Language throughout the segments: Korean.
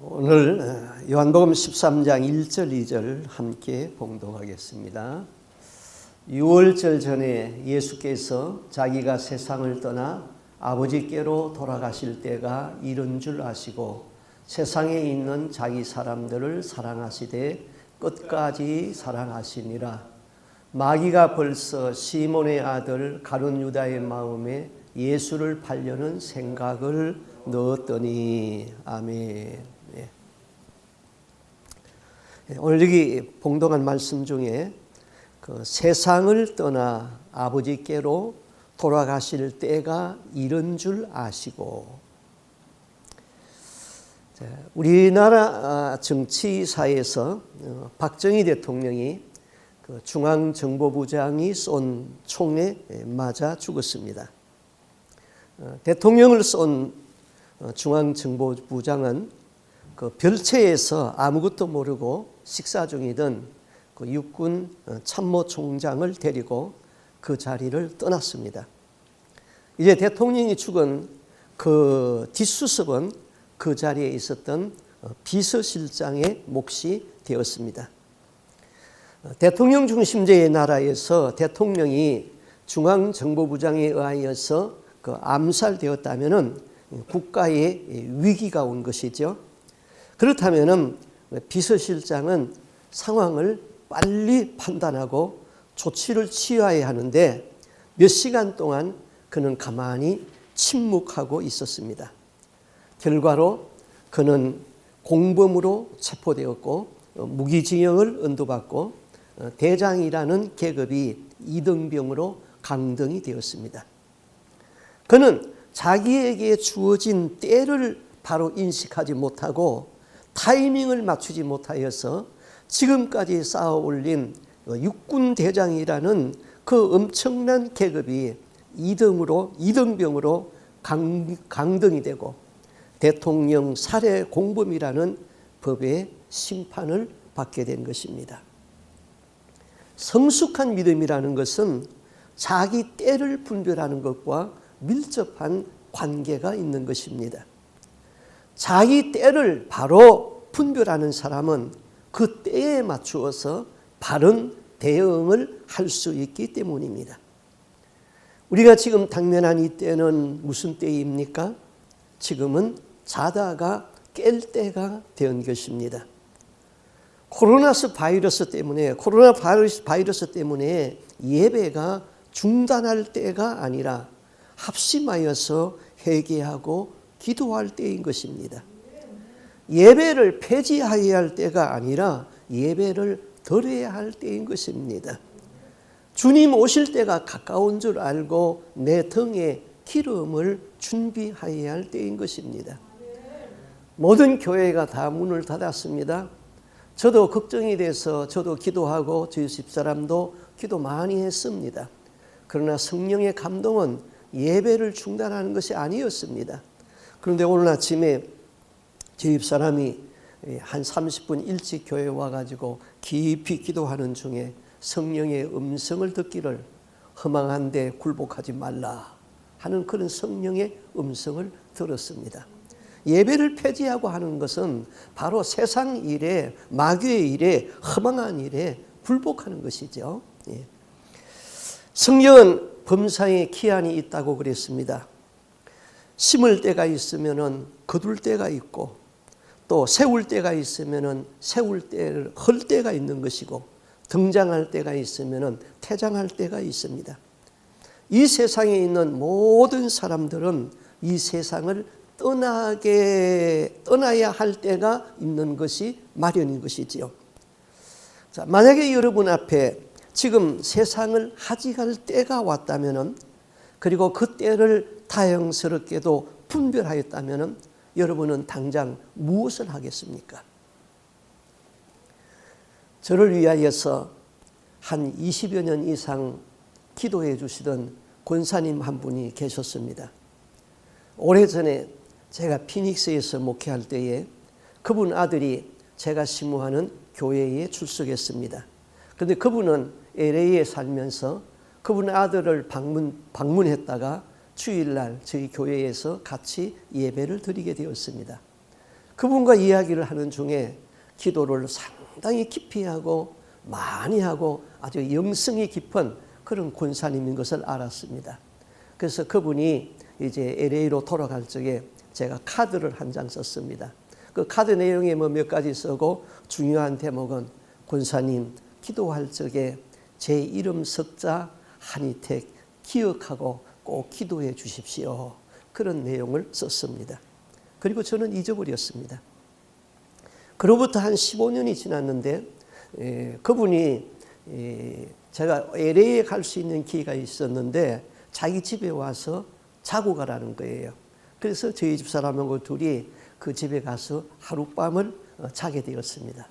오늘 요한복음 13장 1절 2절 함께 봉독하겠습니다. 유월절 전에 예수께서 자기가 세상을 떠나 아버지께로 돌아가실 때가 이른 줄 아시고 세상에 있는 자기 사람들을 사랑하시되 끝까지 사랑하시니라. 마귀가 벌써 시몬의 아들 가룟 유다의 마음에 예수를 팔려는 생각을 넣었더니. 아멘. 네. 오늘 여기 봉독한 말씀 중에 그 세상을 떠나 아버지께로 돌아가실 때가 이른 줄 아시고, 우리나라 정치사에서 박정희 대통령이 그 중앙정보부장이 쏜 총에 맞아 죽었습니다. 대통령을 쏜 중앙정보부장은 그 별채에서 아무것도 모르고 식사 중이던 그 육군 참모총장을 데리고 그 자리를 떠났습니다. 이제 대통령이 죽은 그 뒷수습은 그 자리에 있었던 비서실장의 몫이 되었습니다. 대통령 중심제의 나라에서 대통령이 중앙정보부장에 의하여서 그 암살되었다면은 국가에 위기가 온 것이죠. 그렇다면은 비서실장은 상황을 빨리 판단하고 조치를 취해야 하는데 몇 시간 동안 그는 가만히 침묵하고 있었습니다. 결과로 그는 공범으로 체포되었고 무기징역을 언도받고 대장이라는 계급이 이등병으로 강등이 되었습니다. 그는 자기에게 주어진 때를 바로 인식하지 못하고 타이밍을 맞추지 못하여서 지금까지 쌓아 올린 육군 대장이라는 그 엄청난 계급이 이등병으로 강등이 되고 대통령 살해 공범이라는 법의 심판을 받게 된 것입니다. 성숙한 믿음이라는 것은 자기 때를 분별하는 것과 밀접한 관계가 있는 것입니다. 자기 때를 바로 분별하는 사람은 그 때에 맞추어서 바른 대응을 할 수 있기 때문입니다. 우리가 지금 당면한 이 때는 무슨 때입니까? 지금은 자다가 깰 때가 된 것입니다. 코로나 바이러스 때문에 예배가 중단할 때가 아니라 합심하여서 회개하고 기도할 때인 것입니다. 예배를 폐지해야 할 때가 아니라 예배를 드려야 할 때인 것입니다. 주님 오실 때가 가까운 줄 알고 내 등에 기름을 준비해야 할 때인 것입니다. 모든 교회가 다 문을 닫았습니다. 저도 걱정이 돼서 저도 기도하고 저희 집사람도 기도 많이 했습니다. 그러나 성령의 감동은 예배를 중단하는 것이 아니었습니다. 그런데 오늘 아침에 저희 집사람이 한 30분 일찍 교회에 와가지고 깊이 기도하는 중에 성령의 음성을 듣기를 허망한데 굴복하지 말라 하는 그런 성령의 음성을 들었습니다. 예배를 폐지하고 하는 것은 바로 세상 일에, 마귀의 일에, 허망한 일에 굴복하는 것이죠. 성경은 범사에 기한이 있다고 그랬습니다. 심을 때가 있으면은 거둘 때가 있고 또 세울 때가 있으면은 세울 때를 헐 때가 있는 것이고 등장할 때가 있으면은 퇴장할 때가 있습니다. 이 세상에 있는 모든 사람들은 이 세상을 떠나야 할 때가 있는 것이 마련인 것이지요. 자, 만약에 여러분 앞에 지금 세상을 하직할 때가 왔다면은 그리고 그 때를 다행스럽게도 분별하였다면은 여러분은 당장 무엇을 하겠습니까? 저를 위하여서 한 20여 년 이상 기도해 주시던 권사님 한 분이 계셨습니다. 오래전에 제가 피닉스에서 목회할 때에 그분 아들이 제가 심무하는 교회에 출석했습니다. 그런데 그분은 LA에 살면서 그분 아들을 방문했다가 주일날 저희 교회에서 같이 예배를 드리게 되었습니다. 그분과 이야기를 하는 중에 기도를 상당히 깊이 하고 많이 하고 아주 영성이 깊은 그런 권사님인 것을 알았습니다. 그래서 그분이 이제 LA로 돌아갈 적에 제가 카드를 한 장 썼습니다. 그 카드 내용에 뭐 몇 가지 쓰고 중요한 대목은 권사님 기도할 적에 제 이름 석자 한희택 기억하고 꼭 기도해 주십시오. 그런 내용을 썼습니다. 그리고 저는 잊어버렸습니다. 그로부터 한 15년이 지났는데 그분이 제가 LA에 갈 수 있는 기회가 있었는데 자기 집에 와서 자고 가라는 거예요. 그래서 저희 집사람하고 둘이 그 집에 가서 하룻밤을 자게 되었습니다.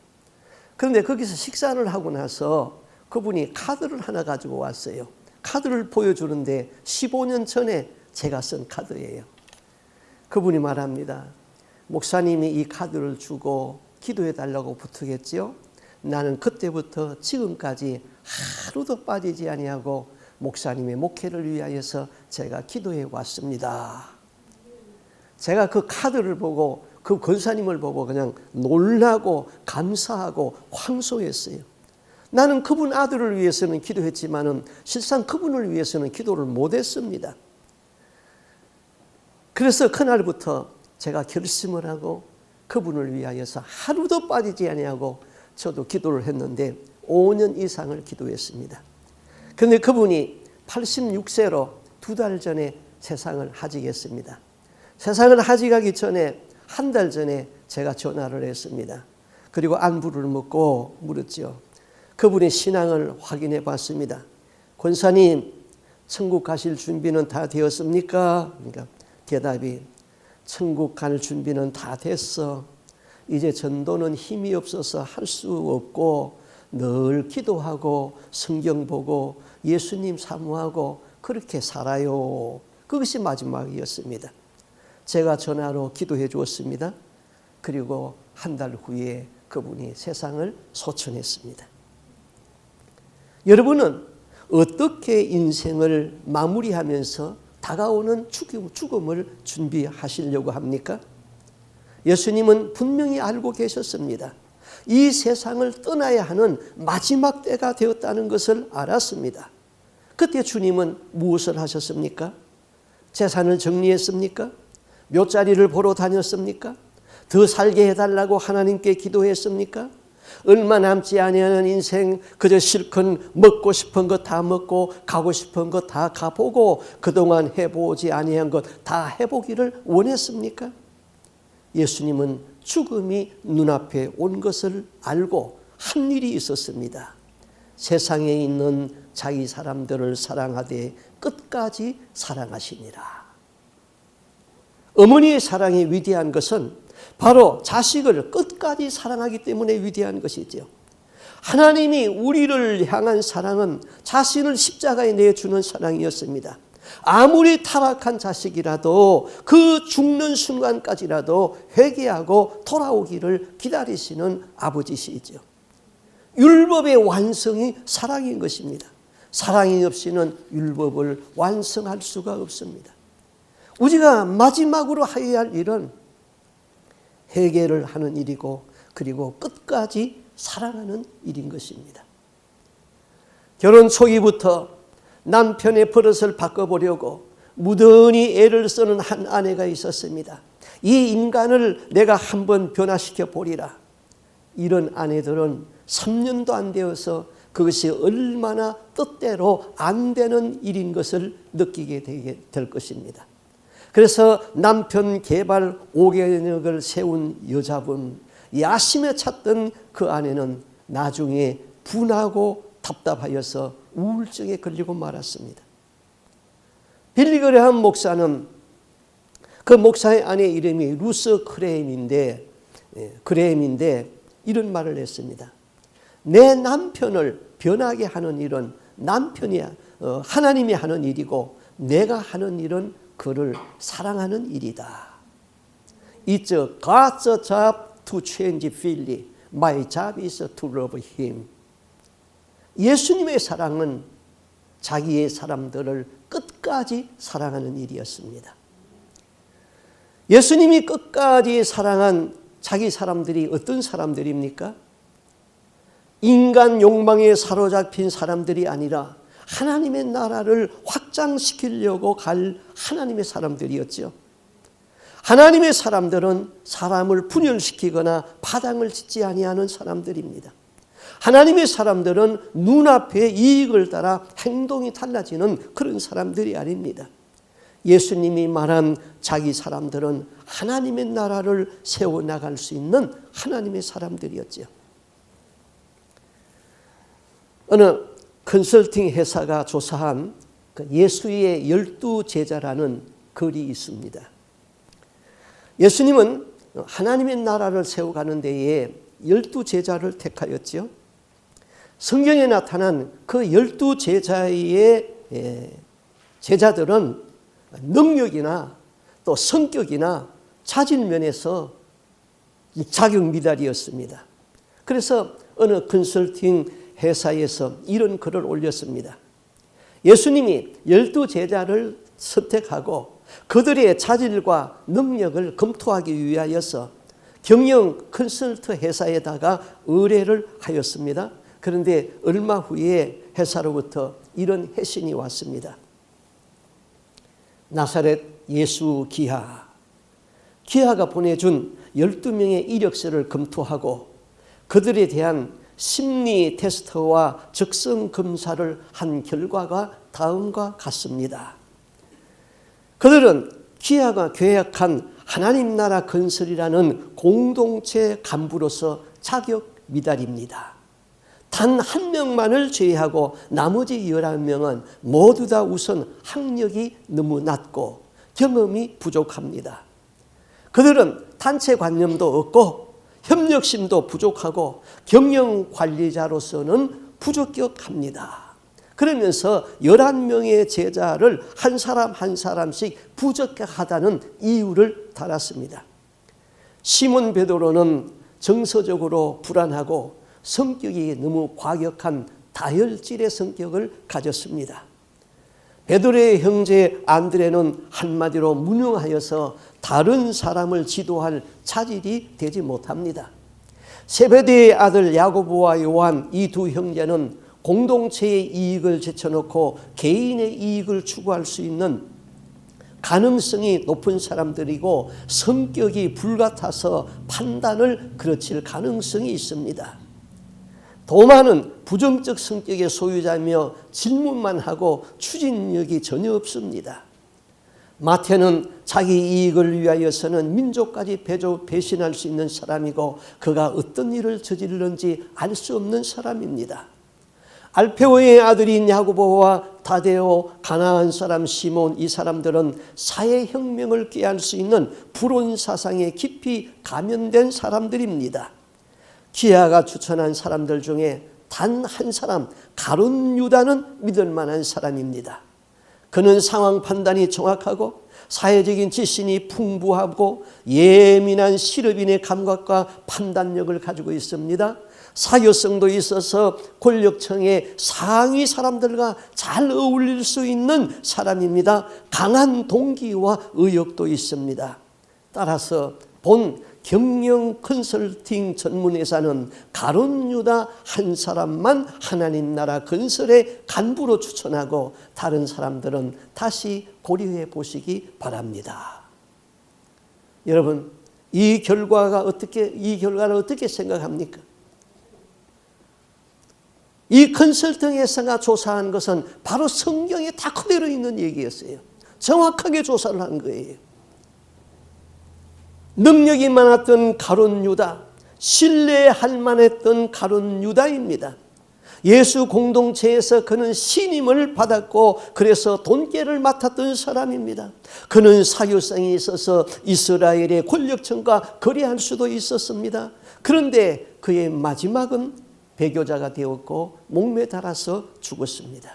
그런데 거기서 식사를 하고 나서 그분이 카드를 하나 가지고 왔어요. 카드를 보여주는데 15년 전에 제가 쓴 카드예요. 그분이 말합니다. 목사님이 이 카드를 주고 기도해 달라고 부탁했지요. 나는 그때부터 지금까지 하루도 빠지지 아니하고 목사님의 목회를 위하여서 제가 기도해 왔습니다. 제가 그 카드를 보고 그 권사님을 보고 그냥 놀라고 감사하고 황송했어요. 나는 그분 아들을 위해서는 기도했지만은 실상 그분을 위해서는 기도를 못했습니다. 그래서 그날부터 제가 결심을 하고 그분을 위하여서 하루도 빠지지 아니하고 저도 기도를 했는데 5년 이상을 기도했습니다. 그런데 그분이 86세로 2달 전에 세상을 하직했습니다. 세상을 하직하기 전에 한 달 전에 제가 전화를 했습니다. 그리고 안부를 묻고 물었죠. 그분의 신앙을 확인해 봤습니다. 권사님, 천국 가실 준비는 다 되었습니까? 그러니까 대답이 천국 갈 준비는 다 됐어. 이제 전도는 힘이 없어서 할 수 없고 늘 기도하고 성경 보고 예수님 사모하고 그렇게 살아요. 그것이 마지막이었습니다. 제가 전화로 기도해 주었습니다. 그리고 한 달 후에 그분이 세상을 소천했습니다. 여러분은 어떻게 인생을 마무리하면서 다가오는 죽음을 준비하시려고 합니까? 예수님은 분명히 알고 계셨습니다. 이 세상을 떠나야 하는 마지막 때가 되었다는 것을 알았습니다. 그때 주님은 무엇을 하셨습니까? 재산을 정리했습니까? 묘자리를 보러 다녔습니까? 더 살게 해달라고 하나님께 기도했습니까? 얼마 남지 아니하는 인생 그저 실컷 먹고 싶은 것 다 먹고 가고 싶은 것 다 가보고 그동안 해보지 아니한 것 다 해보기를 원했습니까? 예수님은 죽음이 눈앞에 온 것을 알고 한 일이 있었습니다. 세상에 있는 자기 사람들을 사랑하되 끝까지 사랑하시니라. 어머니의 사랑이 위대한 것은 바로 자식을 끝까지 사랑하기 때문에 위대한 것이죠. 하나님이 우리를 향한 사랑은 자신을 십자가에 내주는 사랑이었습니다. 아무리 타락한 자식이라도 그 죽는 순간까지라도 회개하고 돌아오기를 기다리시는 아버지시죠. 율법의 완성이 사랑인 것입니다. 사랑이 없이는 율법을 완성할 수가 없습니다. 우리가 마지막으로 해야 할 일은 회개를 하는 일이고 그리고 끝까지 사랑하는 일인 것입니다. 결혼 초기부터 남편의 버릇을 바꿔보려고 무던히 애를 쓰는 한 아내가 있었습니다. 이 인간을 내가 한번 변화시켜 보리라. 이런 아내들은 3년도 안 되어서 그것이 얼마나 뜻대로 안 되는 일인 것을 느끼게 될 것입니다. 그래서 남편 개발 5개년을 세운 여자분, 야심에 찼던 그 아내는 나중에 분하고 답답하여서 우울증에 걸리고 말았습니다. 빌리 그레함 목사는 그 목사의 아내 이름이 루스 그레임인데 이런 말을 했습니다. 내 남편을 변하게 하는 일은 하나님이 하는 일이고 내가 하는 일은 그를 사랑하는 일이다. It's God's job to change Philly. My job is to love him. 예수님의 사랑은 자기의 사람들을 끝까지 사랑하는 일이었습니다. 예수님이 끝까지 사랑한 자기 사람들이 어떤 사람들입니까? 인간 욕망에 사로잡힌 사람들이 아니라 하나님의 나라를 확장시키려고 갈 하나님의 사람들이었죠. 하나님의 사람들은 사람을 분열시키거나 파당을 짓지 아니하는 사람들입니다. 하나님의 사람들은 눈앞의 이익을 따라 행동이 달라지는 그런 사람들이 아닙니다. 예수님이 말한 자기 사람들은 하나님의 나라를 세워나갈 수 있는 하나님의 사람들이었죠. 어느 컨설팅 회사가 조사한 예수의 12제자라는 글이 있습니다. 예수님은 하나님의 나라를 세워가는 데에 12제자를 택하였죠. 성경에 나타난 그 12제자의 제자들은 능력이나 또 성격이나 자질 면에서 자격 미달이었습니다. 그래서 어느 컨설팅 회사에서 이런 글을 올렸습니다. 예수님이 12제자를 선택하고 그들의 자질과 능력을 검토하기 위하여서 경영 컨설트 회사에다가 의뢰를 하였습니다. 그런데 얼마 후에 회사로부터 이런 회신이 왔습니다. 나사렛 예수 기하가 보내준 12명의 이력서를 검토하고 그들에 대한 심리 테스트와 적성 검사를 한 결과가 다음과 같습니다. 그들은 기하가 계약한 하나님 나라 건설이라는 공동체 간부로서 자격 미달입니다. 단 한 명만을 제외하고 나머지 11명은 모두 다 우선 학력이 너무 낮고 경험이 부족합니다. 그들은 단체관념도 없고 협력심도 부족하고 경영관리자로서는 부적격합니다. 그러면서 11명의 제자를 한 사람 한 사람씩 부적격하다는 이유를 달았습니다. 시몬 베드로는 정서적으로 불안하고 성격이 너무 과격한 다혈질의 성격을 가졌습니다. 베드로의 형제 안드레는 한마디로 무능하여서 다른 사람을 지도할 자질이 되지 못합니다. 세베대의 아들 야고보와 요한 이 두 형제는 공동체의 이익을 제쳐놓고 개인의 이익을 추구할 수 있는 가능성이 높은 사람들이고 성격이 불같아서 판단을 그르칠 가능성이 있습니다. 도마는 부정적 성격의 소유자며 질문만 하고 추진력이 전혀 없습니다. 마태는 자기 이익을 위하여서는 민족까지 배신할 수 있는 사람이고 그가 어떤 일을 저질렀는지 알 수 없는 사람입니다. 알페오의 아들인 야고보와 다데오, 가나안 사람 시몬 이 사람들은 사회혁명을 꾀할 수 있는 불온 사상에 깊이 감염된 사람들입니다. 기하가 추천한 사람들 중에 단 한 사람 가룟 유다는 믿을 만한 사람입니다. 그는 상황 판단이 정확하고 사회적인 지식이 풍부하고 예민한 실업인의 감각과 판단력을 가지고 있습니다. 사교성도 있어서 권력층의 상위 사람들과 잘 어울릴 수 있는 사람입니다. 강한 동기와 의욕도 있습니다. 따라서 본 경영 컨설팅 전문회사는 가룟 유다 한 사람만 하나님 나라 건설의 간부로 추천하고 다른 사람들은 다시 고려해 보시기 바랍니다. 여러분, 이 결과를 어떻게 생각합니까? 이 컨설팅 회사가 조사한 것은 바로 성경에 다 그대로 있는 얘기였어요. 정확하게 조사를 한 거예요. 능력이 많았던 가룟 유다, 신뢰할 만했던 가룟 유다입니다. 예수 공동체에서 그는 신임을 받았고 그래서 돈깨를 맡았던 사람입니다. 그는 사교성이 있어서 이스라엘의 권력층과 거래할 수도 있었습니다. 그런데 그의 마지막은 배교자가 되었고 목매 달아서 죽었습니다.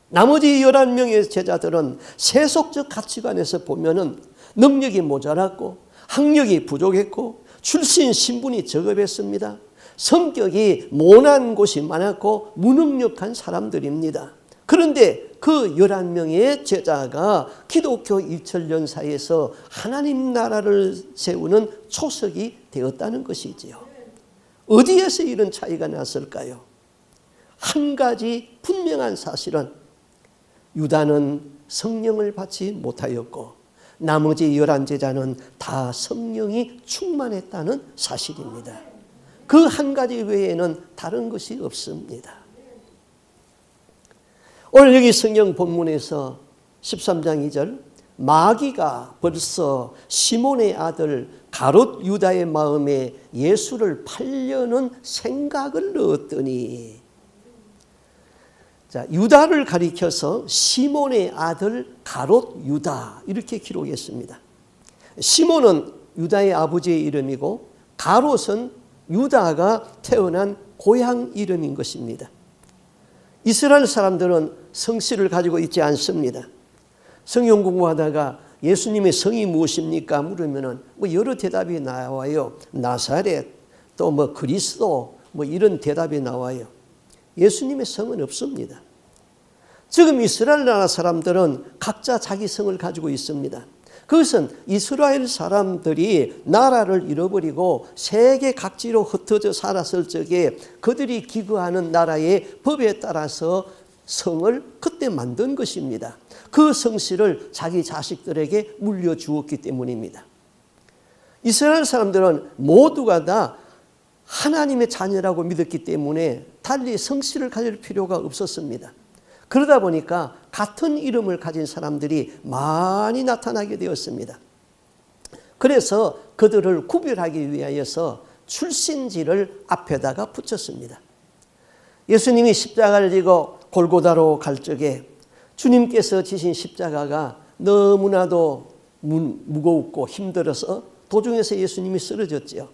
나머지 11명의 제자들은 세속적 가치관에서 보면은 능력이 모자랐고 학력이 부족했고 출신 신분이 저급했습니다. 성격이 모난 곳이 많았고 무능력한 사람들입니다. 그런데 그 11명의 제자가 기독교 2000년 사이에서 하나님 나라를 세우는 초석이 되었다는 것이지요. 어디에서 이런 차이가 났을까요? 한 가지 분명한 사실은 유다는 성령을 받지 못하였고 나머지 11제자는 다 성령이 충만했다는 사실입니다. 그 한 가지 외에는 다른 것이 없습니다. 오늘 여기 성경 본문에서 13장 2절 마귀가 벌써 시몬의 아들 가롯 유다의 마음에 예수를 팔려는 생각을 넣었더니, 자, 유다를 가리켜서 시몬의 아들 가롯 유다 이렇게 기록했습니다. 시몬은 유다의 아버지의 이름이고 가롯은 유다가 태어난 고향 이름인 것입니다. 이스라엘 사람들은 성씨를 가지고 있지 않습니다. 성경 공부하다가 예수님의 성이 무엇입니까? 물으면 여러 대답이 나와요. 나사렛, 또 그리스도, 이런 대답이 나와요. 예수님의 성은 없습니다. 지금 이스라엘 나라 사람들은 각자 자기 성을 가지고 있습니다. 그것은 이스라엘 사람들이 나라를 잃어버리고 세계 각지로 흩어져 살았을 적에 그들이 기거하는 나라의 법에 따라서 성을 그때 만든 것입니다. 그 성씨를 자기 자식들에게 물려주었기 때문입니다. 이스라엘 사람들은 모두가 다 하나님의 자녀라고 믿었기 때문에 달리 성씨를 가질 필요가 없었습니다. 그러다 보니까 같은 이름을 가진 사람들이 많이 나타나게 되었습니다. 그래서 그들을 구별하기 위하여서 출신지를 앞에다가 붙였습니다. 예수님이 십자가를 지고 골고다로 갈 적에 주님께서 지신 십자가가 너무나도 무겁고 힘들어서 도중에서 예수님이 쓰러졌죠.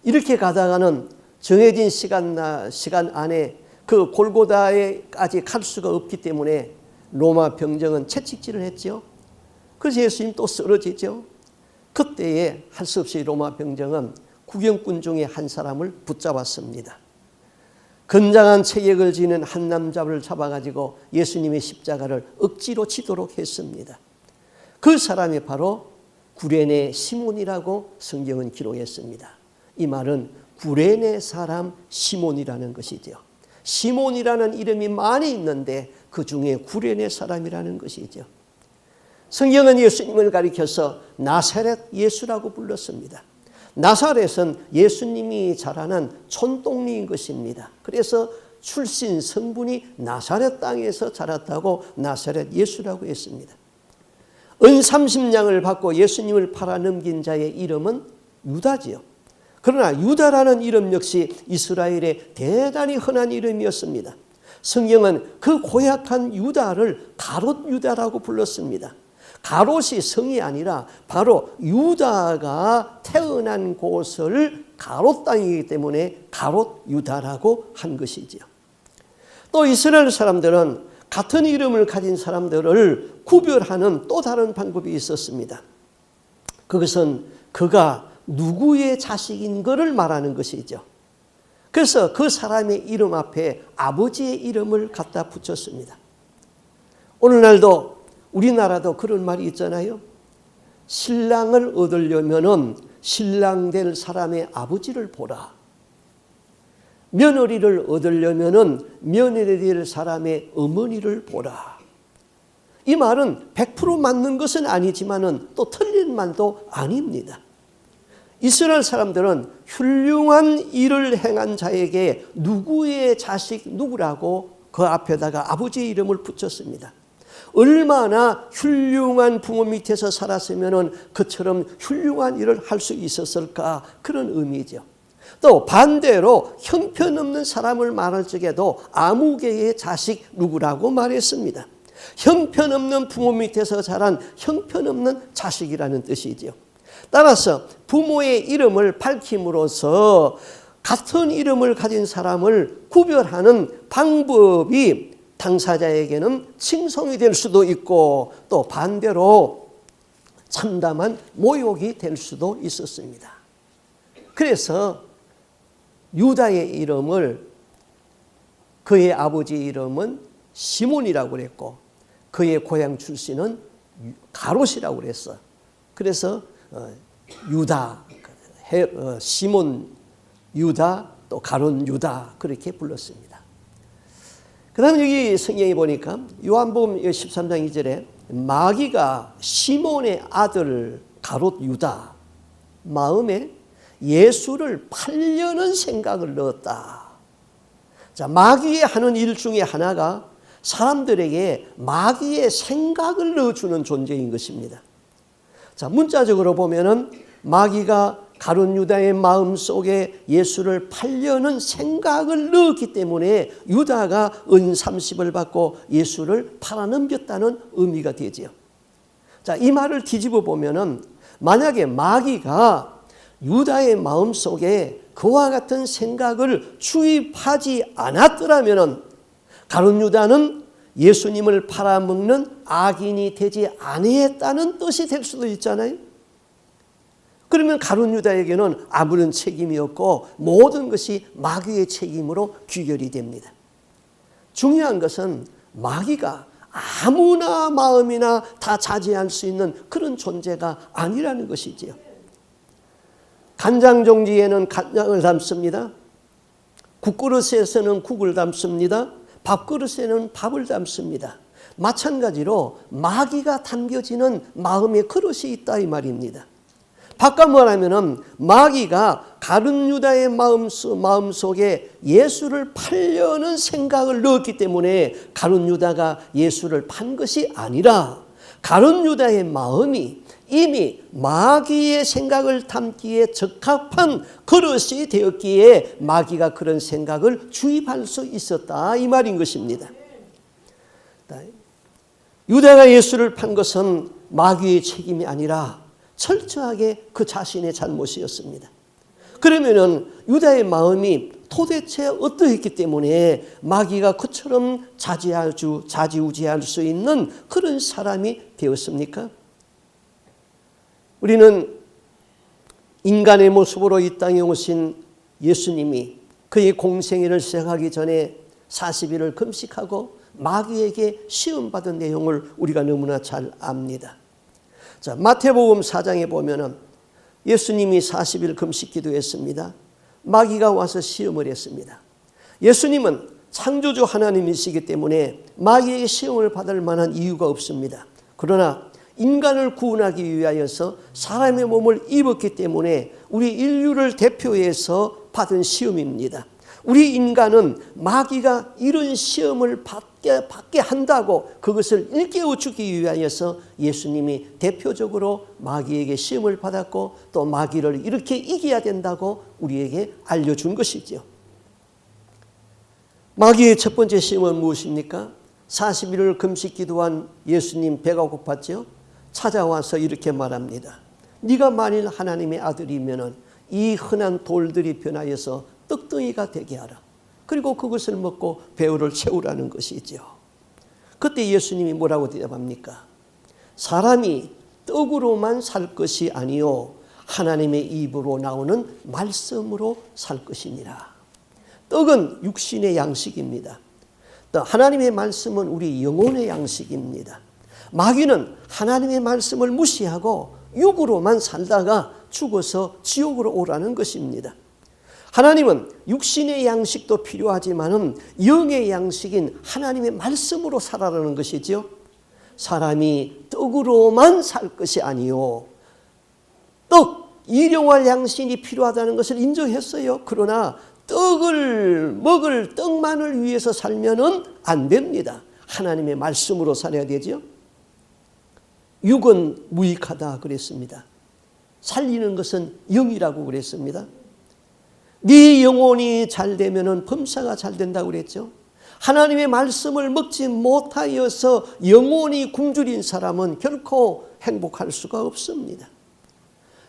이렇게 가다가는 정해진 시간 안에 그 골고다에까지 갈 수가 없기 때문에 로마 병정은 채찍질을 했죠. 그래서 예수님 또 쓰러지죠. 그때에 할 수 없이 로마 병정은 구경꾼 중에 한 사람을 붙잡았습니다. 건장한 체격을 지닌 한 남자를 잡아가지고 예수님의 십자가를 억지로 치도록 했습니다. 그 사람이 바로 구레네 시몬이라고 성경은 기록했습니다. 이 말은 구레네 사람 시몬이라는 것이죠. 시몬이라는 이름이 많이 있는데 그 중에 구레네 사람이라는 것이죠. 성경은 예수님을 가리켜서 나사렛 예수라고 불렀습니다. 나사렛은 예수님이 자라난 촌동리인 것입니다. 그래서 출신 성분이 나사렛 땅에서 자랐다고 나사렛 예수라고 했습니다. 은 30냥을 받고 예수님을 팔아넘긴 자의 이름은 유다지요. 그러나 유다라는 이름 역시 이스라엘의 대단히 흔한 이름이었습니다. 성경은 그 고약한 유다를 가롯 유다라고 불렀습니다. 가롯이 성이 아니라 바로 유다가 태어난 곳을 가롯 땅이기 때문에 가롯 유다라고 한 것이지요. 또 이스라엘 사람들은 같은 이름을 가진 사람들을 구별하는 또 다른 방법이 있었습니다. 그것은 그가 누구의 자식인 것을 말하는 것이죠. 그래서 그 사람의 이름 앞에 아버지의 이름을 갖다 붙였습니다. 오늘날도 우리나라도 그런 말이 있잖아요. 신랑을 얻으려면 신랑 될 사람의 아버지를 보라. 며느리를 얻으려면 며느리 될 사람의 어머니를 보라. 이 말은 100% 맞는 것은 아니지만은 또 틀린 말도 아닙니다. 이스라엘 사람들은 훌륭한 일을 행한 자에게 누구의 자식 누구라고 그 앞에다가 아버지의 이름을 붙였습니다. 얼마나 훌륭한 부모 밑에서 살았으면 그처럼 훌륭한 일을 할 수 있었을까, 그런 의미죠. 또 반대로 형편없는 사람을 말할 적에도 아무개의 자식 누구라고 말했습니다. 형편없는 부모 밑에서 자란 형편없는 자식이라는 뜻이지요. 따라서 부모의 이름을 밝힘으로써 같은 이름을 가진 사람을 구별하는 방법이 당사자에게는 칭송이 될 수도 있고 또 반대로 참담한 모욕이 될 수도 있었습니다. 그래서 유다의 이름을 그의 아버지 이름은 시몬이라고 그랬고 그의 고향 출신은 가롯이라고 그랬어. 그래서 유다, 시몬 유다, 또 가롯 유다 그렇게 불렀습니다. 그 다음에 여기 성경에 보니까 요한복음 13장 2절에 마귀가 시몬의 아들 가롯 유다 마음에 예수를 팔려는 생각을 넣었다. 자, 마귀의 하는 일 중에 하나가 사람들에게 마귀의 생각을 넣어주는 존재인 것입니다. 자, 문자적으로 보면은 마귀가 가룟 유다의 마음 속에 예수를 팔려는 생각을 넣었기 때문에 유다가 은 30을 받고 예수를 팔아넘겼다는 의미가 되지요. 자, 이 말을 뒤집어 보면은 만약에 마귀가 유다의 마음 속에 그와 같은 생각을 주입하지 않았더라면은 가룟 유다는 예수님을 팔아먹는 악인이 되지 아니했다는 뜻이 될 수도 있잖아요. 그러면 가룟 유다에게는 아무런 책임이 없고 모든 것이 마귀의 책임으로 귀결이 됩니다. 중요한 것은 마귀가 아무나 마음이나 다 차지할 수 있는 그런 존재가 아니라는 것이지요. 간장종지에는 간장을 담습니다. 국그릇에서는 국을 담습니다. 밥그릇에는 밥을 담습니다. 마찬가지로 마귀가 담겨지는 마음의 그릇이 있다 이 말입니다. 바꿔 말하면은 마귀가 가룟 유다의 마음 속에 예수를 팔려는 생각을 넣었기 때문에 가룟 유다가 예수를 판 것이 아니라 가룟 유다의 마음이 이미 마귀의 생각을 담기에 적합한 그릇이 되었기에 마귀가 그런 생각을 주입할 수 있었다 이 말인 것입니다. 유다가 예수를 판 것은 마귀의 책임이 아니라 철저하게 그 자신의 잘못이었습니다. 그러면은 유다의 마음이 도대체 어떠했기 때문에 마귀가 그처럼 좌지우지할 수 있는 그런 사람이 되었습니까? 우리는 인간의 모습으로 이 땅에 오신 예수님이 그의 공생애를 시작하기 전에 40일을 금식하고 마귀에게 시험받은 내용을 우리가 너무나 잘 압니다. 자, 마태복음 4장에 보면은 예수님이 40일 금식 기도했습니다. 마귀가 와서 시험을 했습니다. 예수님은 창조주 하나님이시기 때문에 마귀에게 시험을 받을 만한 이유가 없습니다. 그러나 인간을 구원하기 위하여서 사람의 몸을 입었기 때문에 우리 인류를 대표해서 받은 시험입니다. 우리 인간은 마귀가 이런 시험을 받게 한다고 그것을 일깨워주기 위하여서 예수님이 대표적으로 마귀에게 시험을 받았고 또 마귀를 이렇게 이겨야 된다고 우리에게 알려준 것이죠. 마귀의 첫 번째 시험은 무엇입니까? 40일을 금식 기도한 예수님 배가 고팠죠. 찾아와서 이렇게 말합니다. 네가 만일 하나님의 아들이면은 이 흔한 돌들이 변하여서 떡덩이가 되게 하라. 그리고 그것을 먹고 배우를 채우라는 것이죠. 그때 예수님이 뭐라고 대답합니까? 사람이 떡으로만 살 것이 아니요 하나님의 입으로 나오는 말씀으로 살 것이니라. 떡은 육신의 양식입니다. 또 하나님의 말씀은 우리 영혼의 양식입니다. 마귀는 하나님의 말씀을 무시하고 육으로만 살다가 죽어서 지옥으로 오라는 것입니다. 하나님은 육신의 양식도 필요하지만은 영의 양식인 하나님의 말씀으로 살아라는 것이죠. 사람이 떡으로만 살 것이 아니요 떡, 일용할 양식이 필요하다는 것을 인정했어요. 그러나 떡을 먹을 떡만을 위해서 살면은 안 됩니다. 하나님의 말씀으로 살아야 되죠. 육은 무익하다 그랬습니다. 살리는 것은 영이라고 그랬습니다. 네 영혼이 잘 되면은 범사가 잘 된다고 그랬죠. 하나님의 말씀을 먹지 못하여서 영혼이 굶주린 사람은 결코 행복할 수가 없습니다.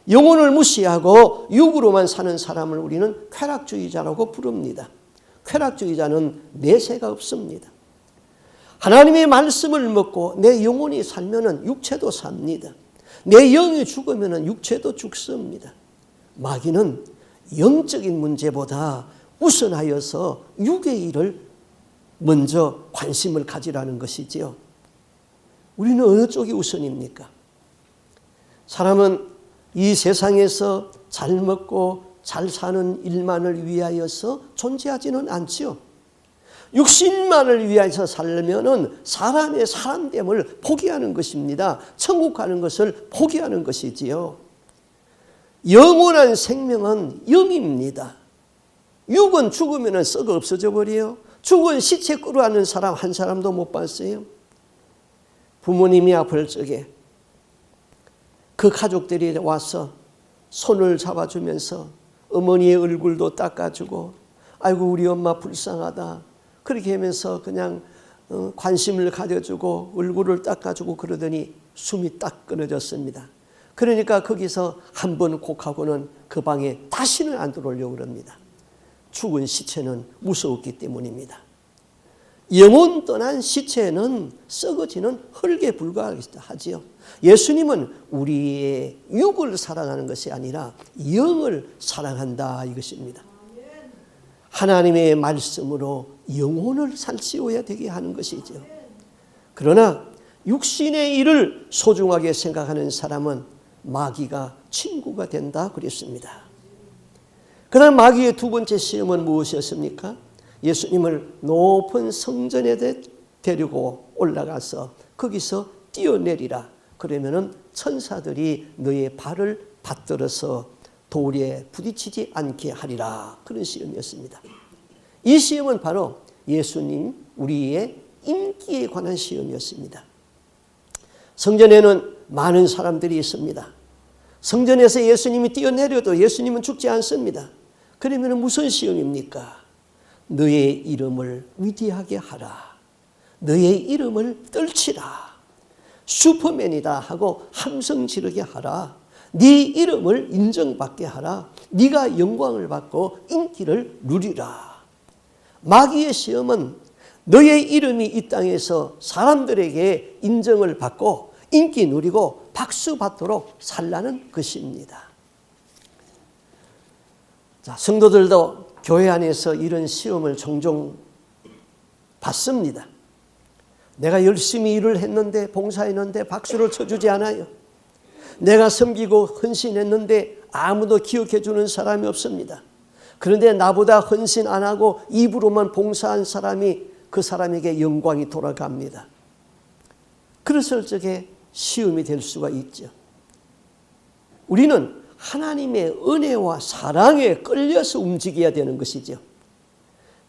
영혼을 무시하고 육으로만 사는 사람을 우리는 쾌락주의자라고 부릅니다. 쾌락주의자는 내세가 없습니다. 하나님의 말씀을 먹고 내 영혼이 살면은 육체도 삽니다. 내 영이 죽으면은 육체도 죽습니다. 마귀는 영적인 문제보다 우선하여서 육의 일을 먼저 관심을 가지라는 것이지요. 우리는 어느 쪽이 우선입니까? 사람은 이 세상에서 잘 먹고 잘 사는 일만을 위하여서 존재하지는 않지요. 육신만을 위해서 살려면은 사람의 사람됨을 포기하는 것입니다. 천국 가는 것을 포기하는 것이지요. 영원한 생명은 영입니다. 육은 죽으면 썩어 없어져 버려요. 죽은 시체 끌어안는 사람 한 사람도 못 봤어요. 부모님이 아플 적에 그 가족들이 와서 손을 잡아주면서 어머니의 얼굴도 닦아주고 아이고 우리 엄마 불쌍하다 그렇게 하면서 그냥 관심을 가져주고 얼굴을 닦아주고 그러더니 숨이 딱 끊어졌습니다. 그러니까 거기서 한 번 곡하고는 그 방에 다시는 안 들어오려고 그럽니다. 죽은 시체는 무서웠기 때문입니다. 영혼 떠난 시체는 썩어지는 흙에 불과하지요. 예수님은 우리의 육을 사랑하는 것이 아니라 영을 사랑한다 이것입니다. 하나님의 말씀으로 영혼을 살찌워야 되게 하는 것이죠. 그러나 육신의 일을 소중하게 생각하는 사람은 마귀가 친구가 된다 그랬습니다. 그다음 마귀의 두 번째 시험은 무엇이었습니까? 예수님을 높은 성전에 데리고 올라가서 거기서 뛰어내리라. 그러면은 천사들이 너의 발을 받들어서 돌에 부딪히지 않게 하리라. 그런 시험이었습니다. 이 시험은 바로 예수님 우리의 인기에 관한 시험이었습니다. 성전에는 많은 사람들이 있습니다. 성전에서 예수님이 뛰어내려도 예수님은 죽지 않습니다. 그러면 무슨 시험입니까? 너의 이름을 위대하게 하라. 너의 이름을 떨치라. 슈퍼맨이다 하고 함성 지르게 하라. 네 이름을 인정받게 하라. 네가 영광을 받고 인기를 누리라. 마귀의 시험은 너의 이름이 이 땅에서 사람들에게 인정을 받고 인기 누리고 박수 받도록 살라는 것입니다. 자, 성도들도 교회 안에서 이런 시험을 종종 받습니다. 내가 열심히 일을 했는데 봉사했는데 박수를 쳐주지 않아요. 내가 섬기고 헌신했는데 아무도 기억해 주는 사람이 없습니다. 그런데 나보다 헌신 안 하고 입으로만 봉사한 사람이 그 사람에게 영광이 돌아갑니다. 그랬을 적에 시험이 될 수가 있죠. 우리는 하나님의 은혜와 사랑에 끌려서 움직여야 되는 것이죠.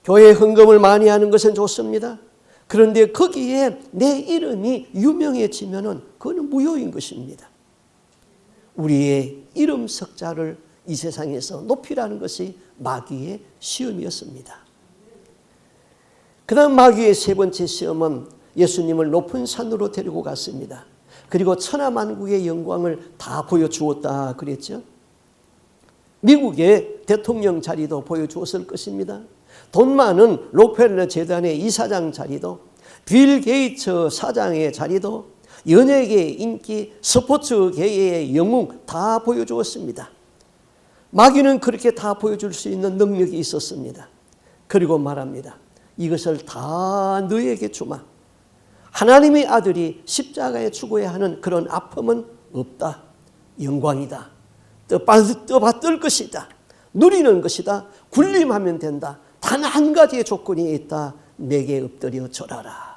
교회 헌금을 많이 하는 것은 좋습니다. 그런데 거기에 내 이름이 유명해지면은 그건 무효인 것입니다. 우리의 이름 석자를 이 세상에서 높이라는 것이 마귀의 시험이었습니다. 그 다음 마귀의 세 번째 시험은 예수님을 높은 산으로 데리고 갔습니다. 그리고 천하만국의 영광을 다 보여주었다 그랬죠. 미국의 대통령 자리도 보여주었을 것입니다. 돈 많은 록펠러 재단의 이사장 자리도, 빌 게이츠 사장의 자리도, 연예계의 인기, 스포츠계의 영웅 다 보여주었습니다. 마귀는 그렇게 다 보여줄 수 있는 능력이 있었습니다. 그리고 말합니다. 이것을 다 너에게 주마. 하나님의 아들이 십자가에 죽어야 하는 그런 아픔은 없다. 영광이다. 떠받들 것이다. 누리는 것이다. 군림하면 된다. 단 한 가지의 조건이 있다. 내게 엎드려 절하라.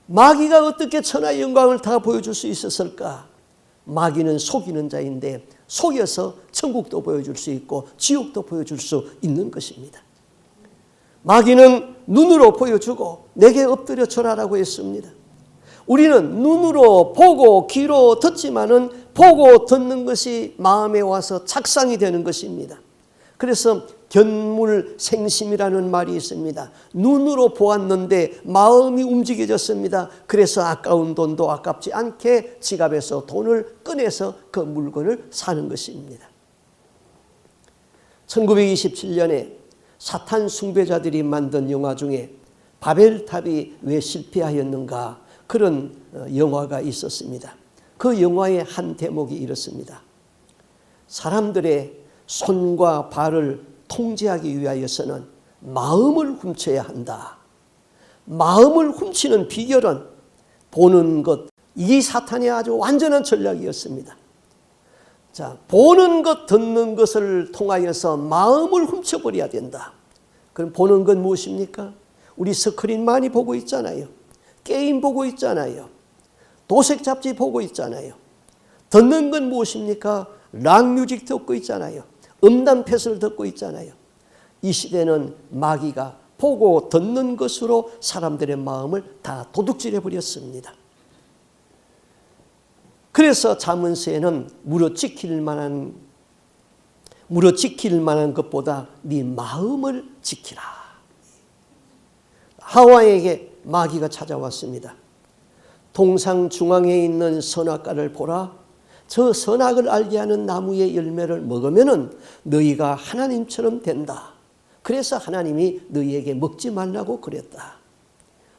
마귀가 어떻게 천하의 영광을 다 보여줄 수 있었을까? 마귀는 속이는 자인데 속여서 천국도 보여줄 수 있고 지옥도 보여줄 수 있는 것입니다. 마귀는 눈으로 보여주고 내게 엎드려 절하라고 했습니다. 우리는 눈으로 보고 귀로 듣지만은 보고 듣는 것이 마음에 와서 착상이 되는 것입니다. 그래서 견물생심이라는 말이 있습니다. 눈으로 보았는데 마음이 움직여졌습니다. 그래서 아까운 돈도 아깝지 않게 지갑에서 돈을 꺼내서 그 물건을 사는 것입니다. 1927년에 사탄 숭배자들이 만든 영화 중에 바벨탑이 왜 실패하였는가 그런 영화가 있었습니다. 그 영화의 한 대목이 이렇습니다. 사람들의 손과 발을 통제하기 위하여서는 마음을 훔쳐야 한다. 마음을 훔치는 비결은 보는 것, 이 사탄의 아주 완전한 전략이었습니다. 자, 보는 것, 듣는 것을 통하여서 마음을 훔쳐버려야 된다. 그럼 보는 건 무엇입니까? 우리 스크린 많이 보고 있잖아요. 게임 보고 있잖아요. 도색 잡지 보고 있잖아요. 듣는 건 무엇입니까? 락뮤직 듣고 있잖아요. 음담 패스를 듣고 있잖아요. 이 시대는 마귀가 보고 듣는 것으로 사람들의 마음을 다 도둑질해 버렸습니다. 그래서 잠언서에는 물어지킬 만한 것보다 네 마음을 지키라. 하와에게 마귀가 찾아왔습니다. 동상 중앙에 있는 선악과를 보라. 저 선악을 알게 하는 나무의 열매를 먹으면 너희가 하나님처럼 된다. 그래서 하나님이 너희에게 먹지 말라고 그랬다.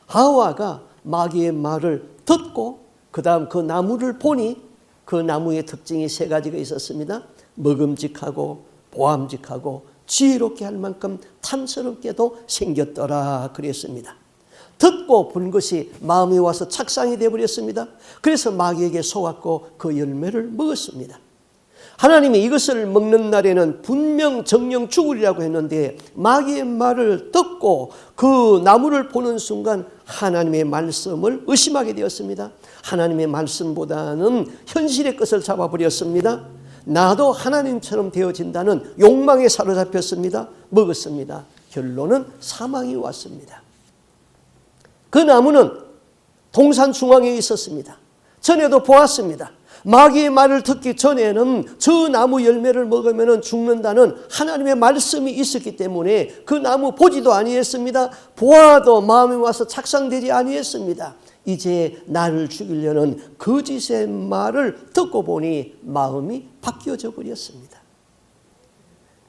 하와가 마귀의 말을 듣고 그 다음 그 나무를 보니 그 나무의 특징이 세 가지가 있었습니다. 먹음직하고 보암직하고 지혜롭게 할 만큼 탐스럽게도 생겼더라 그랬습니다. 듣고 본 것이 마음에 와서 착상이 되어버렸습니다. 그래서 마귀에게 속았고 그 열매를 먹었습니다. 하나님이 이것을 먹는 날에는 분명 정령 죽으리라고 했는데 마귀의 말을 듣고 그 나무를 보는 순간 하나님의 말씀을 의심하게 되었습니다. 하나님의 말씀보다는 현실의 것을 잡아버렸습니다. 나도 하나님처럼 되어진다는 욕망에 사로잡혔습니다. 먹었습니다. 결론은 사망이 왔습니다. 그 나무는 동산 중앙에 있었습니다. 전에도 보았습니다. 마귀의 말을 듣기 전에는 저 나무 열매를 먹으면 죽는다는 하나님의 말씀이 있었기 때문에 그 나무 보지도 아니했습니다. 보아도 마음에 와서 착상되지 아니했습니다. 이제 나를 죽이려는 거짓의 말을 듣고 보니 마음이 바뀌어져 버렸습니다.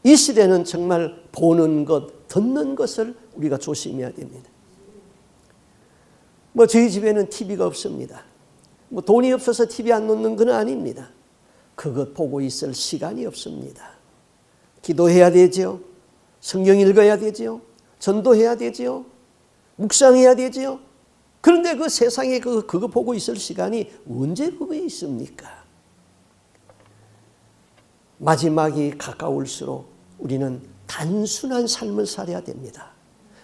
이 시대는 정말 보는 것, 듣는 것을 우리가 조심해야 됩니다. 저희 집에는 TV가 없습니다. 돈이 없어서 TV 안 놓는 건 아닙니다. 그것 보고 있을 시간이 없습니다. 기도해야 되죠. 성경 읽어야 되죠. 전도해야 되죠. 묵상해야 되죠. 그런데 그 세상에 그거 보고 있을 시간이 언제 그거에 있습니까? 마지막이 가까울수록 우리는 단순한 삶을 살아야 됩니다.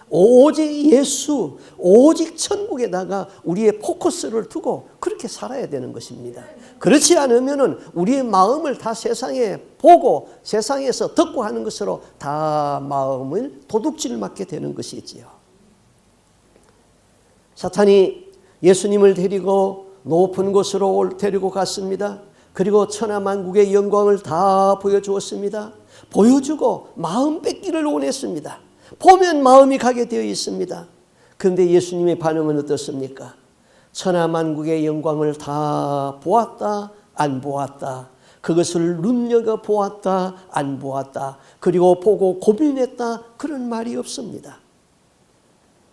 오직 예수, 오직 천국에다가 우리의 포커스를 두고 그렇게 살아야 되는 것입니다. 그렇지 않으면 우리의 마음을 다 세상에 보고 세상에서 듣고 하는 것으로 다 마음을 도둑질 맞게 되는 것이지요. 사탄이 예수님을 데리고 높은 곳으로 데리고 갔습니다. 그리고 천하만국의 영광을 다 보여주었습니다. 보여주고 마음 뺏기를 원했습니다. 보면 마음이 가게 되어 있습니다. 그런데 예수님의 반응은 어떻습니까? 천하만국의 영광을 다 보았다, 안 보았다. 그것을 눈여겨보았다, 안 보았다. 그리고 보고 고민했다. 그런 말이 없습니다.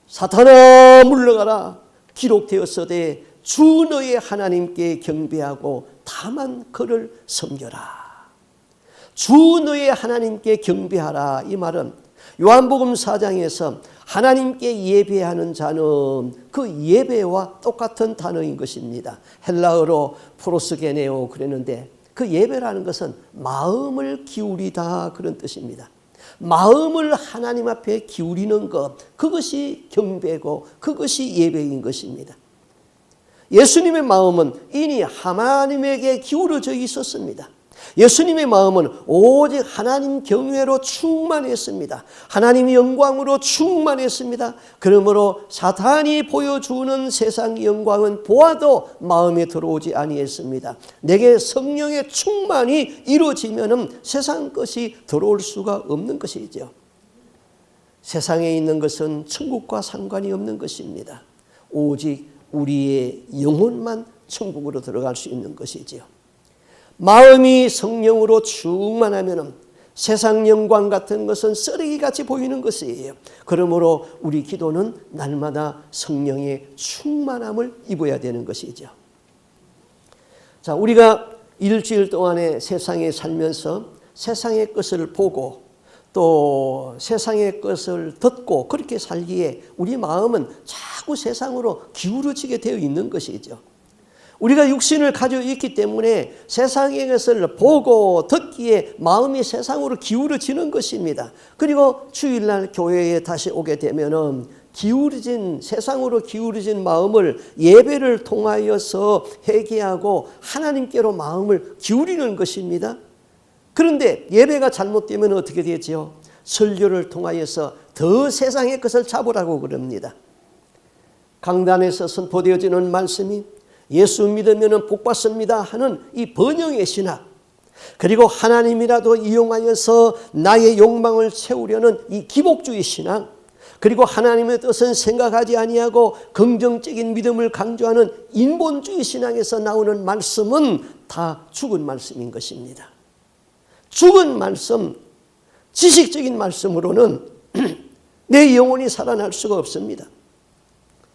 사탄아 물러가라. 기록되었으되 주 너의 하나님께 경배하고 다만 그를 섬겨라. 주 너의 하나님께 경배하라. 이 말은 요한복음 4장에서 하나님께 예배하는 자는 그 예배와 똑같은 단어인 것입니다. 헬라어로 프로스게네오 그랬는데 그 예배라는 것은 마음을 기울이다 그런 뜻입니다. 마음을 하나님 앞에 기울이는 것, 그것이 경배고 그것이 예배인 것입니다. 예수님의 마음은 이미 하나님에게 기울어져 있었습니다. 예수님의 마음은 오직 하나님 경외로 충만했습니다. 하나님의 영광으로 충만했습니다. 그러므로 사탄이 보여주는 세상 영광은 보아도 마음에 들어오지 아니했습니다. 내게 성령의 충만이 이루어지면 세상 것이 들어올 수가 없는 것이죠. 세상에 있는 것은 천국과 상관이 없는 것입니다. 오직 우리의 영혼만 천국으로 들어갈 수 있는 것이지요. 마음이 성령으로 충만하면 세상 영광 같은 것은 쓰레기같이 보이는 것이에요. 그러므로 우리 기도는 날마다 성령의 충만함을 입어야 되는 것이죠. 자, 우리가 일주일 동안에 세상에 살면서 세상의 것을 보고 또 세상의 것을 듣고 그렇게 살기에 우리 마음은 자꾸 세상으로 기울어지게 되어 있는 것이죠. 우리가 육신을 가지고 있기 때문에 세상의 것을 보고 듣기에 마음이 세상으로 기울어지는 것입니다. 그리고 주일날 교회에 다시 오게 되면은 세상으로 기울어진 마음을 예배를 통하여서 회개하고 하나님께로 마음을 기울이는 것입니다. 그런데 예배가 잘못되면 어떻게 되죠? 설교를 통하여서 더 세상의 것을 잡으라고 그럽니다. 강단에서 선포되어지는 말씀이 예수 믿으면 복 받습니다 하는 이 번영의 신학, 그리고 하나님이라도 이용하여서 나의 욕망을 채우려는 이 기복주의 신앙, 그리고 하나님의 뜻은 생각하지 아니하고 긍정적인 믿음을 강조하는 인본주의 신앙에서 나오는 말씀은 다 죽은 말씀인 것입니다. 죽은 말씀, 지식적인 말씀으로는 내 영혼이 살아날 수가 없습니다.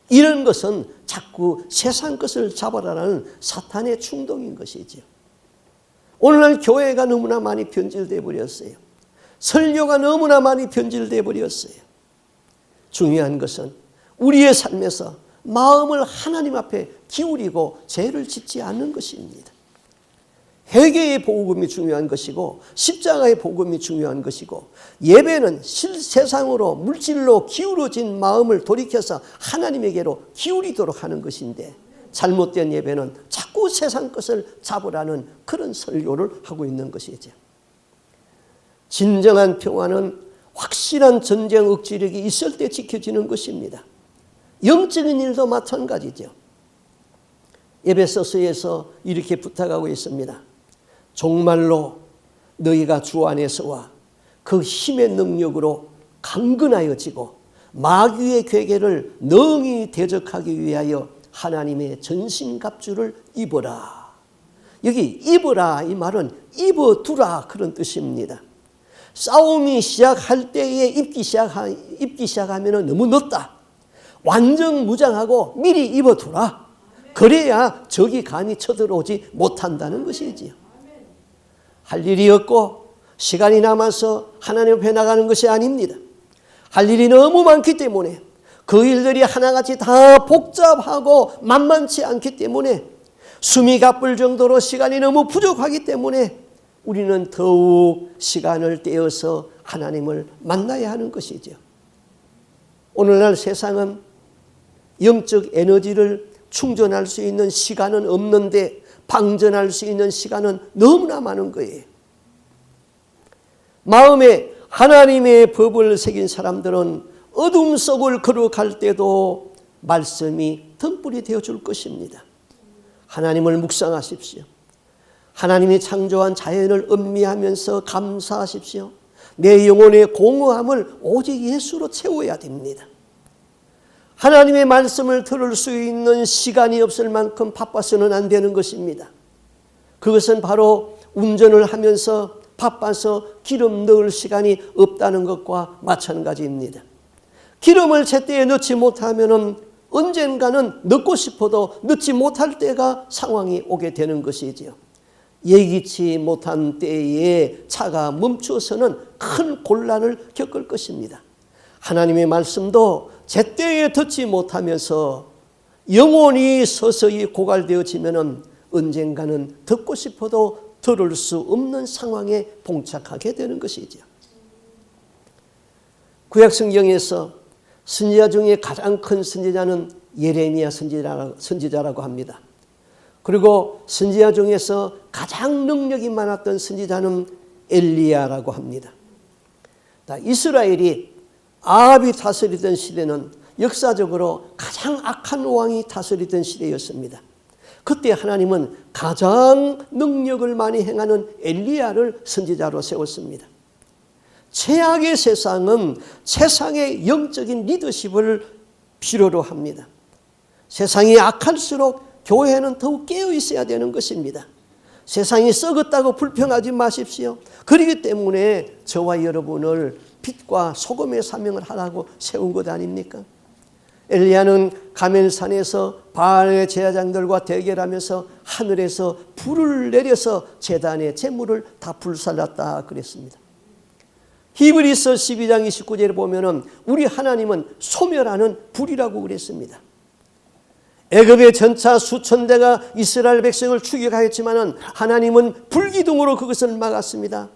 이런 것은 자꾸 세상 것을 잡아라라는 사탄의 충동인 것이죠. 오늘날 교회가 너무나 많이 변질되어 버렸어요. 설교가 너무나 많이 변질되어 버렸어요. 중요한 것은 우리의 삶에서 마음을 하나님 앞에 기울이고 죄를 짓지 않는 것입니다. 회개의 복음이 중요한 것이고 십자가의 복음이 중요한 것이고, 예배는 세상으로 물질로 기울어진 마음을 돌이켜서 하나님에게로 기울이도록 하는 것인데, 잘못된 예배는 자꾸 세상 것을 잡으라는 그런 설교를 하고 있는 것이죠. 진정한 평화는 확실한 전쟁 억지력이 있을 때 지켜지는 것입니다. 영적인 일도 마찬가지죠. 에베소서에서 이렇게 부탁하고 있습니다. 정말로 너희가 주 안에서와 그 힘의 능력으로 강건하여지고 마귀의 괴계를 능히 대적하기 위하여 하나님의 전신갑주를 입어라. 여기 입어라 이 말은 입어두라 그런 뜻입니다. 싸움이 시작할 때에 입기 시작하면 너무 늦다. 완전 무장하고 미리 입어두라. 그래야 적이 감히 쳐들어오지 못한다는 것이지요. 할 일이 없고 시간이 남아서 하나님 앞에 나가는 것이 아닙니다. 할 일이 너무 많기 때문에 그 일들이 하나같이 다 복잡하고 만만치 않기 때문에 숨이 가쁠 정도로 시간이 너무 부족하기 때문에 우리는 더욱 시간을 떼어서 하나님을 만나야 하는 것이죠. 오늘날 세상은 영적 에너지를 충전할 수 있는 시간은 없는데 방전할 수 있는 시간은 너무나 많은 거예요. 마음에 하나님의 법을 새긴 사람들은 어둠 속을 걸어갈 때도 말씀이 등불이 되어줄 것입니다. 하나님을 묵상하십시오. 하나님이 창조한 자연을 음미하면서 감사하십시오. 내 영혼의 공허함을 오직 예수로 채워야 됩니다. 하나님의 말씀을 들을 수 있는 시간이 없을 만큼 바빠서는 안 되는 것입니다. 그것은 바로 운전을 하면서 바빠서 기름 넣을 시간이 없다는 것과 마찬가지입니다. 기름을 제때에 넣지 못하면 언젠가는 넣고 싶어도 넣지 못할 때가 상황이 오게 되는 것이지요. 예기치 못한 때에 차가 멈추어서는 큰 곤란을 겪을 것입니다. 하나님의 말씀도 제때에 듣지 못하면서 영혼이 서서히 고갈되어지면 언젠가는 듣고 싶어도 들을 수 없는 상황에 봉착하게 되는 것이죠. 구약성경에서 선지자 중에 가장 큰 선지자는 예레미야 선지자라고 합니다. 그리고 선지자 중에서 가장 능력이 많았던 선지자는 엘리야라고 합니다. 이스라엘이 아합이 다스리던 시대는 역사적으로 가장 악한 왕이 다스리던 시대였습니다. 그때 하나님은 가장 능력을 많이 행하는 엘리야를 선지자로 세웠습니다. 최악의 세상은 세상의 영적인 리더십을 필요로 합니다. 세상이 악할수록 교회는 더욱 깨어 있어야 되는 것입니다. 세상이 썩었다고 불평하지 마십시오. 그렇기 때문에 저와 여러분을 빛과 소금의 사명을 하라고 세운 것 아닙니까? 엘리야는 가멜산에서 바알의 제사장들과 대결하면서 하늘에서 불을 내려서 제단의 제물을 다 불살랐다 그랬습니다. 히브리서 12장 29절에 보면은 우리 하나님은 소멸하는 불이라고 그랬습니다. 애굽의 전차 수천 대가 이스라엘 백성을 추격하였지만은 하나님은 불기둥으로 그것을 막았습니다.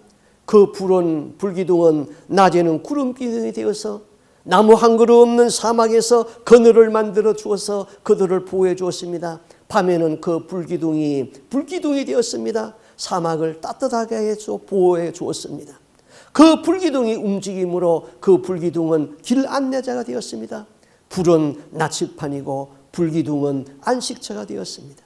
그 불은 불기둥은 낮에는 구름 기둥이 되어서 나무 한 그루 없는 사막에서 그늘을 만들어 주어서 그들을 보호해 주었습니다. 밤에는 그 불기둥이 되었습니다. 사막을 따뜻하게 해서 보호해 주었습니다. 그 불기둥이 움직임으로 그 불기둥은 길 안내자가 되었습니다. 불은 나측판이고 불기둥은 안식처가 되었습니다.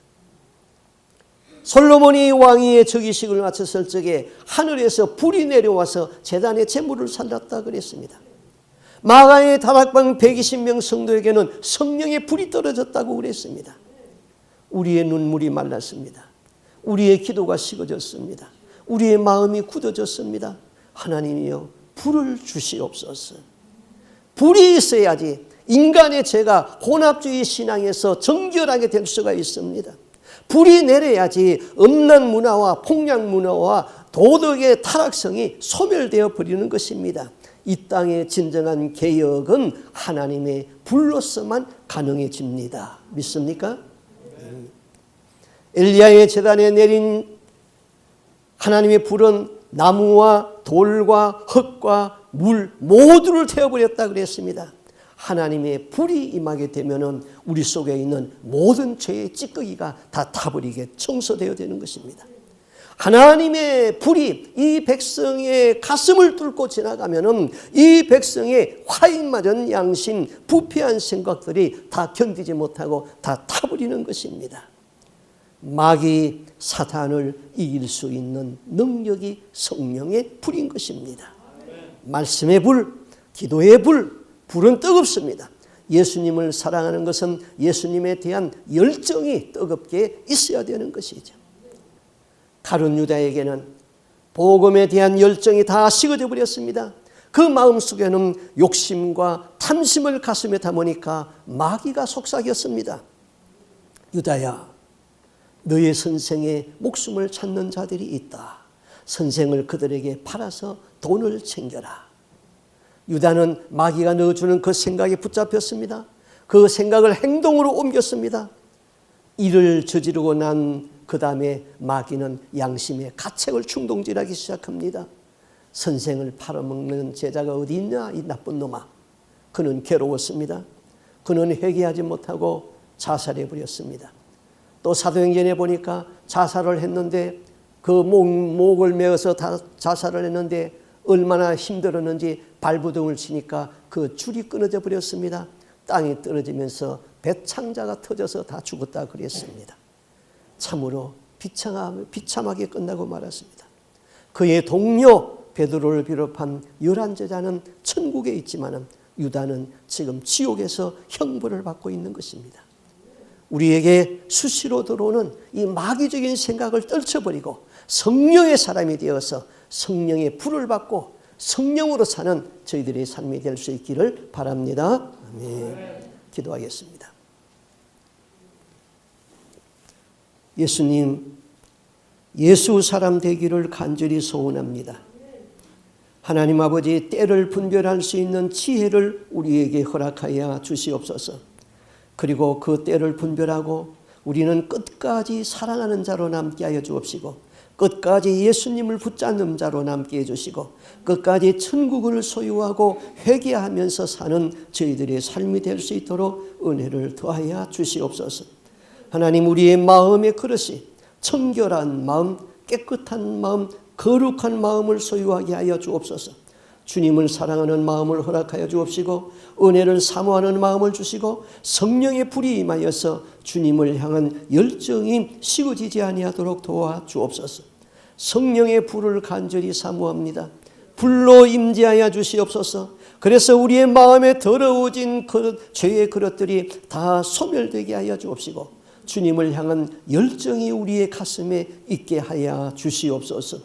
솔로몬이 왕위의 즉위식을 마쳤을 적에 하늘에서 불이 내려와서 제단에 제물을 살렸다 그랬습니다. 마가의 다락방 120명 성도에게는 성령의 불이 떨어졌다고 그랬습니다. 우리의 눈물이 말랐습니다. 우리의 기도가 식어졌습니다. 우리의 마음이 굳어졌습니다. 하나님이여 불을 주시옵소서. 불이 있어야지 인간의 죄가 혼합주의 신앙에서 정결하게 될 수가 있습니다. 불이 내려야지 음란 문화와 폭력 문화와 도덕의 타락성이 소멸되어 버리는 것입니다. 이 땅의 진정한 개혁은 하나님의 불로서만 가능해집니다. 믿습니까? 엘리야의 제단에 내린 하나님의 불은 나무와 돌과 흙과 물 모두를 태워버렸다 그랬습니다. 하나님의 불이 임하게 되면은 우리 속에 있는 모든 죄의 찌꺼기가 다 타버리게 청소되어야 되는 것입니다. 하나님의 불이 이 백성의 가슴을 뚫고 지나가면은 이 백성의 화인맞은 양심, 부패한 생각들이 다 견디지 못하고 다 타버리는 것입니다. 마귀 사탄을 이길 수 있는 능력이 성령의 불인 것입니다. 말씀의 불, 기도의 불, 불은 뜨겁습니다. 예수님을 사랑하는 것은 예수님에 대한 열정이 뜨겁게 있어야 되는 것이죠. 가룟 유다에게는 복음에 대한 열정이 다 식어져 버렸습니다. 그 마음속에는 욕심과 탐심을 가슴에 담으니까 마귀가 속삭였습니다. 유다야, 너의 선생의 목숨을 찾는 자들이 있다. 선생을 그들에게 팔아서 돈을 챙겨라. 유다는 마귀가 넣어주는 그 생각에 붙잡혔습니다. 그 생각을 행동으로 옮겼습니다. 이를 저지르고 난 그 다음에 마귀는 양심의 가책을 충동질하기 시작합니다. 선생을 팔아먹는 제자가 어디 있냐 이 나쁜 놈아. 그는 괴로웠습니다. 그는 회개하지 못하고 자살해버렸습니다. 또 사도행전에 보니까 자살을 했는데 그 목을 메어서 다 자살을 했는데 얼마나 힘들었는지 발부둥을 치니까 그 줄이 끊어져 버렸습니다. 땅이 떨어지면서 배창자가 터져서 다 죽었다 그랬습니다. 참으로 비참하게 끝나고 말았습니다. 그의 동료 베드로를 비롯한 11제자는 천국에 있지만 유다는 지금 지옥에서 형벌을 받고 있는 것입니다. 우리에게 수시로 들어오는 이 마귀적인 생각을 떨쳐버리고 성령의 사람이 되어서 성령의 불을 받고 성령으로 사는 저희들의 삶이 될 수 있기를 바랍니다. 아멘. 기도하겠습니다. 예수님, 예수 사람 되기를 간절히 소원합니다. 하나님 아버지, 때를 분별할 수 있는 지혜를 우리에게 허락하여 주시옵소서. 그리고 그 때를 분별하고 우리는 끝까지 사랑하는 자로 남게 하여 주옵시고, 끝까지 예수님을 붙잡는 자로 남게 해주시고, 끝까지 천국을 소유하고 회개하면서 사는 저희들의 삶이 될 수 있도록 은혜를 더하여 주시옵소서. 하나님, 우리의 마음의 그릇이 청결한 마음, 깨끗한 마음, 거룩한 마음을 소유하게 하여 주옵소서. 주님을 사랑하는 마음을 허락하여 주옵시고, 은혜를 사모하는 마음을 주시고, 성령의 불이 임하여서 주님을 향한 열정이 식어지지 아니하도록 도와 주옵소서. 성령의 불을 간절히 사모합니다. 불로 임재하여 주시옵소서. 그래서 우리의 마음에 더러워진 그릇, 죄의 그릇들이 다 소멸되게 하여 주옵시고, 주님을 향한 열정이 우리의 가슴에 있게 하여 주시옵소서.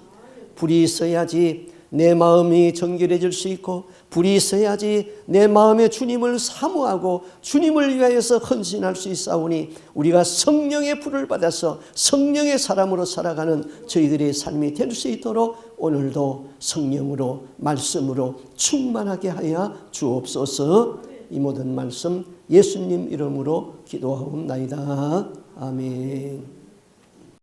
불이 있어야지 내 마음이 정결해질 수 있고 불이 있어야지 내 마음에 주님을 사모하고 주님을 위하여서 헌신할 수 있사오니 우리가 성령의 불을 받아서 성령의 사람으로 살아가는 저희들의 삶이 될 수 있도록 오늘도 성령으로 말씀으로 충만하게 하여 주옵소서. 이 모든 말씀 예수님 이름으로 기도하옵나이다. 아멘.